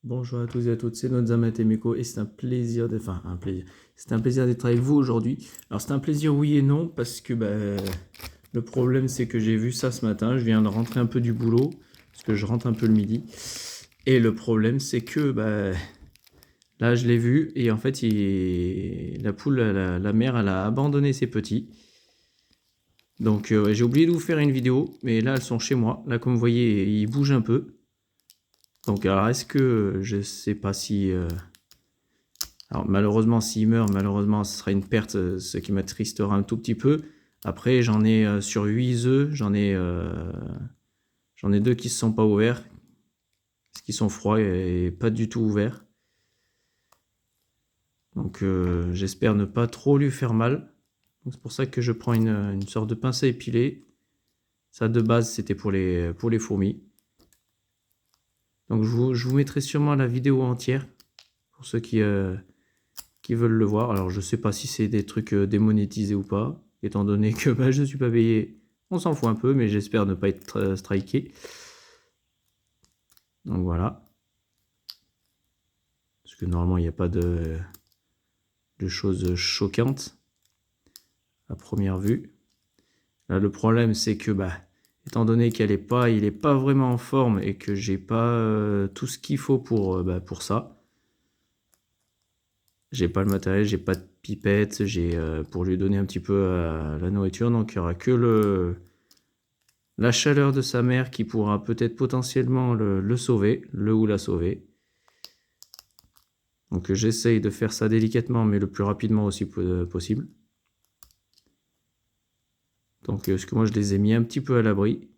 Bonjour à tous et à toutes, c'est Nozama Temeko et c'est un plaisir d'être, enfin un plaisir, c'est un plaisir d'être avec vous aujourd'hui. Alors c'est un plaisir oui et non parce que le problème c'est que j'ai vu ça ce matin, je viens de rentrer un peu du boulot parce que je rentre un peu le midi et le problème c'est que là je l'ai vu et en fait la poule, la mère elle a abandonné ses petits. Donc j'ai oublié de vous faire une vidéo mais là elles sont chez moi, là comme vous voyez ils bougent un peu. Donc alors est-ce que je sais pas si alors malheureusement s'il meurt, malheureusement ce sera une perte, ce qui m'attristera un tout petit peu. Après j'en ai sur 8 œufs, j'en ai 2 qui ne se sont pas ouverts, parce qu'ils sont froids et pas du tout ouverts. Donc j'espère ne pas trop lui faire mal. C'est pour ça que je prends une sorte de pince à épiler. Ça de base c'était pour les fourmis. Donc je vous mettrai sûrement la vidéo entière pour ceux qui veulent le voir. Alors je sais pas si c'est des trucs démonétisés ou pas, étant donné que je ne suis pas payé. On s'en fout un peu, mais j'espère ne pas être striké. Donc voilà. Parce que normalement il n'y a pas de choses choquantes à première vue. Là le problème c'est que étant donné il est pas vraiment en forme et que j'ai pas tout ce qu'il faut pour ça. J'ai pas le matériel, j'ai pas de pipette, j'ai pour lui donner un petit peu la nourriture, donc il y aura que la chaleur de sa mère qui pourra peut-être potentiellement le sauver, le ou la sauver. Donc j'essaye de faire ça délicatement, mais le plus rapidement aussi possible. Donc parce que moi je les ai mis un petit peu à l'abri.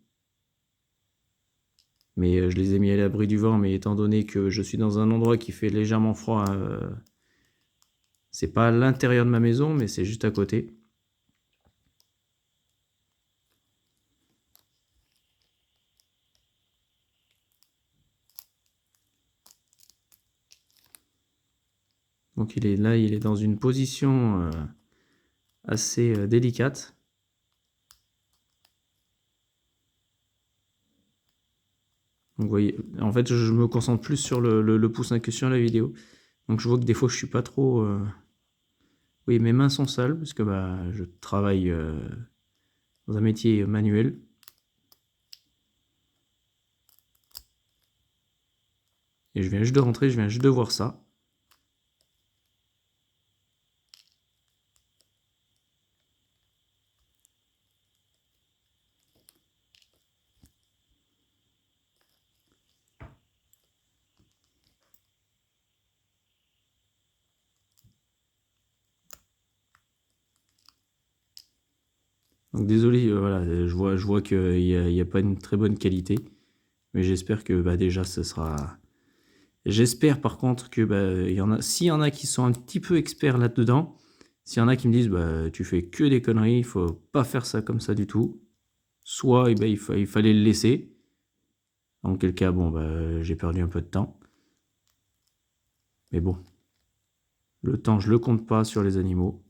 Mais je les ai mis à l'abri du vent, mais étant donné que je suis dans un endroit qui fait légèrement froid, c'est pas à l'intérieur de ma maison, mais c'est juste à côté. Donc il est là, il est dans une position assez délicate. Donc vous voyez, en fait je me concentre plus sur le poussin que sur la vidéo. Donc je vois que des fois je suis pas trop... Oui, mes mains sont sales parce que je travaille dans un métier manuel. Et je viens juste de rentrer, je viens juste de voir ça. Donc désolé, voilà, je vois qu'il n'y a pas une très bonne qualité. Mais j'espère que déjà ce sera... J'espère par contre que s'il y en a qui sont un petit peu experts là-dedans, s'il y en a qui me disent tu fais que des conneries, il faut pas faire ça comme ça du tout. Soit il fallait le laisser. Dans quel cas, bon, j'ai perdu un peu de temps. Mais bon, le temps, je le compte pas sur les animaux.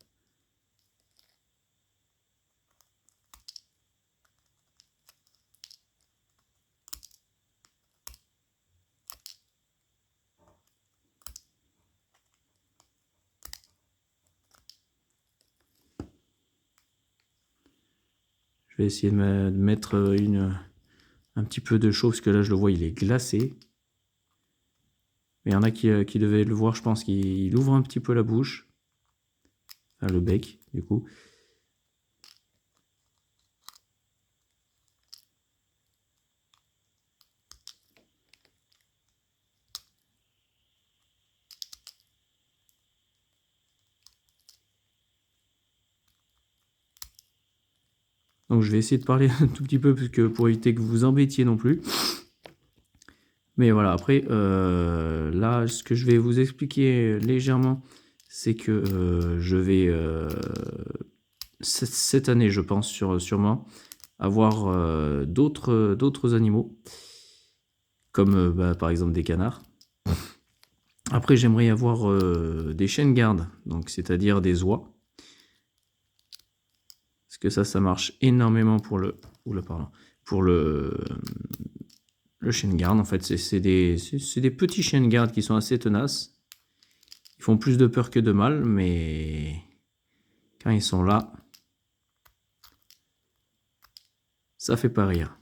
Je vais essayer de mettre un petit peu de chaud, parce que là, je le vois, il est glacé. Mais il y en a qui devaient le voir, je pense qu'il ouvre un petit peu la bouche. Enfin, le bec, du coup. Donc je vais essayer de parler un tout petit peu pour éviter que vous vous embêtiez non plus. Mais voilà, après, là, ce que je vais vous expliquer légèrement, c'est que je vais, cette année, je pense, sûrement, avoir d'autres animaux, comme par exemple des canards. Après, j'aimerais avoir des chiens de garde, donc c'est-à-dire des oies. Parce que ça marche énormément pour le... Oula, pardon. Pour le chien de garde. En fait, c'est des petits chiens de garde qui sont assez tenaces. Ils font plus de peur que de mal, mais quand ils sont là, ça fait pas rire.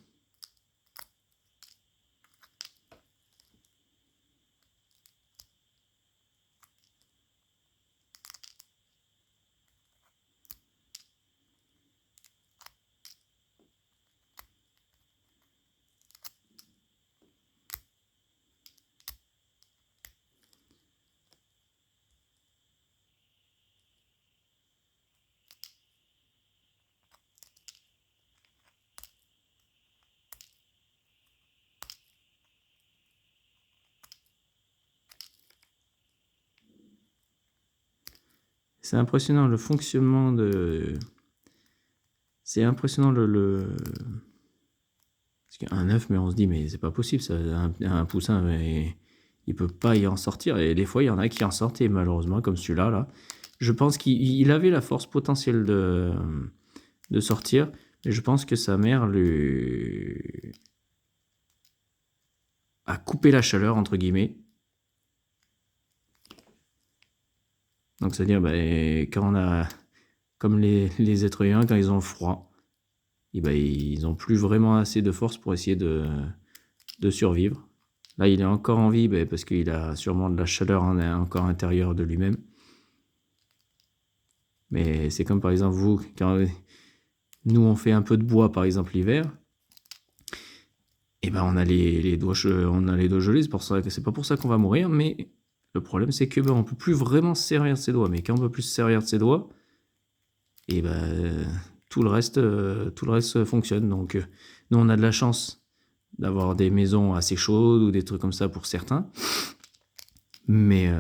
C'est impressionnant le fonctionnement de... C'est impressionnant Parce qu'un œuf, mais on se dit, mais c'est pas possible, ça, un poussin, mais il peut pas y en sortir. Et des fois, il y en a qui en sortaient, malheureusement, comme celui-là, là. Je pense qu'il avait la force potentielle de sortir, mais je pense que sa mère lui a coupé la chaleur, entre guillemets. Donc, c'est-à-dire, quand on a, comme les êtres humains, quand ils ont froid, et ils n'ont plus vraiment assez de force pour essayer de survivre. Là, il est encore en vie parce qu'il a sûrement de la chaleur encore intérieure de lui-même. Mais c'est comme par exemple vous, quand nous on fait un peu de bois par exemple l'hiver, et on a les doigts gelés, c'est pas pour ça qu'on va mourir, mais le problème c'est que on peut plus vraiment se servir de ses doigts. Mais quand on peut plus se servir de ses doigts, et tout le reste fonctionne. Donc nous on a de la chance d'avoir des maisons assez chaudes ou des trucs comme ça pour certains. Mais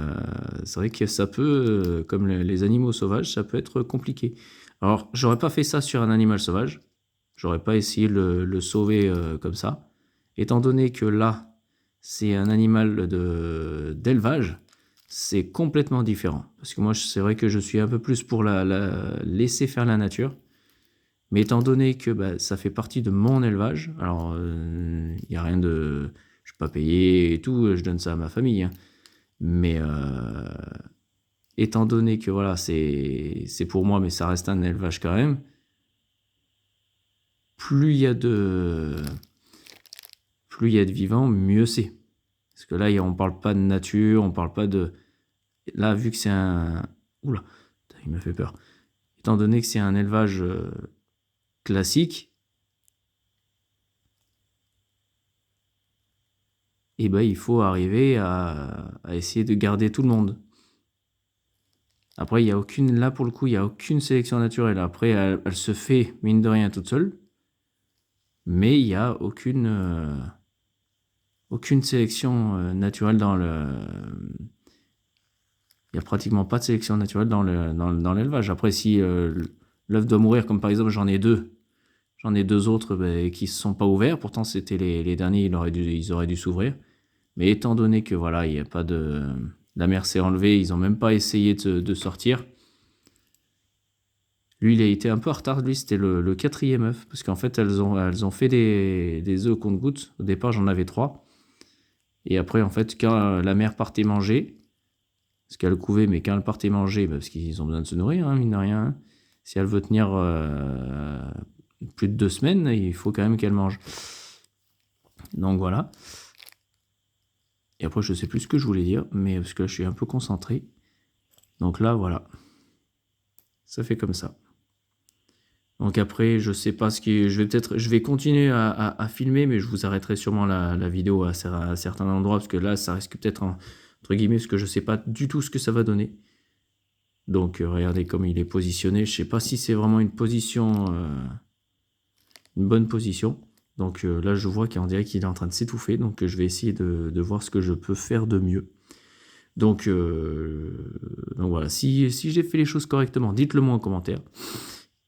c'est vrai que ça peut, comme les animaux sauvages, ça peut être compliqué. Alors, j'aurais pas fait ça sur un animal sauvage. J'aurais pas essayé de le sauver comme ça. Étant donné que là, c'est un animal d'élevage, c'est complètement différent. Parce que moi, c'est vrai que je suis un peu plus pour laisser faire la nature. Mais étant donné que ça fait partie de mon élevage, alors il n'y a rien de... Je ne suis pas payé et tout, je donne ça à ma famille. Hein. Mais étant donné que voilà, c'est pour moi, mais ça reste un élevage quand même, plus il y a de vivants, mieux c'est. Parce que là, on parle pas de nature, on parle pas de... Là, vu que c'est un... Oula, il m'a fait peur. Étant donné que c'est un élevage classique, et il faut arriver à essayer de garder tout le monde. Après, il y a aucune, là pour le coup, il n'y a aucune sélection naturelle. Après, elle se fait, mine de rien, toute seule. Mais il n'y a aucune sélection naturelle dans le... Il n'y a pratiquement pas de sélection naturelle dans l'élevage. Après, si l'œuf doit mourir, comme par exemple, j'en ai deux autres qui ne se sont pas ouverts. Pourtant, c'était les derniers, ils auraient dû s'ouvrir. Mais étant donné que voilà, il n'y a pas de... La mère s'est enlevée, ils n'ont même pas essayé de sortir. Lui, il a été un peu en retard. Lui, c'était le quatrième œuf. Parce qu'en fait, elles ont fait des œufs au compte-gouttes. Au départ, j'en avais 3. Et après, en fait, quand la mère partait manger, parce qu'elle couvait, mais quand elle partait manger, parce qu'ils ont besoin de se nourrir, hein, mine de rien. Hein. Si elle veut tenir plus de 2 semaines, il faut quand même qu'elle mange. Donc voilà. Et après, je sais plus ce que je voulais dire, mais parce que là, je suis un peu concentré. Donc là, voilà. Ça fait comme ça. Donc après, je sais pas ce qui... Je vais continuer à filmer, mais je vous arrêterai sûrement la vidéo à certains endroits, parce que là, ça risque peut-être, entre guillemets, parce que je sais pas du tout ce que ça va donner. Donc regardez comme il est positionné. Je sais pas si c'est vraiment une position... une bonne position. Donc là, je vois qu'on dirait qu'il est en train de s'étouffer. Donc je vais essayer de voir ce que je peux faire de mieux. Donc voilà, si j'ai fait les choses correctement, dites-le moi en commentaire.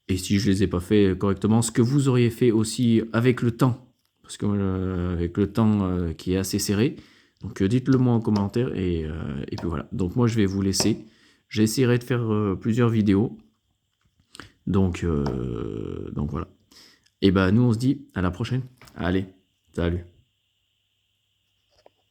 Et si je les ai pas fait correctement, ce que vous auriez fait aussi avec le temps, parce que avec le temps qui est assez serré. Donc dites-le moi en commentaire et puis voilà. Donc moi je vais vous laisser. J'essaierai de faire plusieurs vidéos. Donc voilà. Et nous on se dit à la prochaine. Allez, salut.